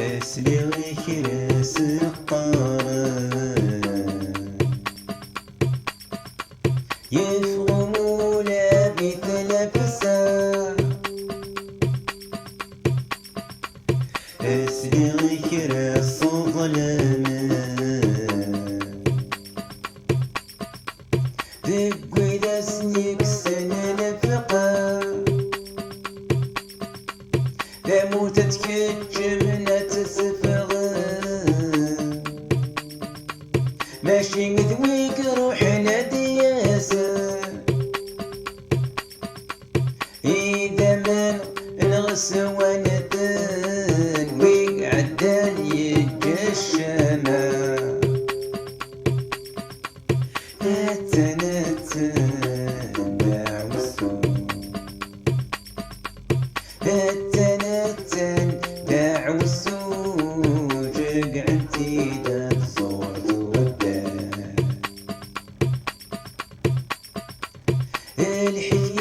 اسلي كراس الطارق يفغموا لابي تلفسا اسلي كراس الظلمة دقوي دسنيك سنة نفقا موتت كجبنة تسفغ ماشي ذويك روحنا دياسة إذا من الغسوانة ويقعدان يجا الشمع داعو السوق قعدتي داب صور وداع الحكاية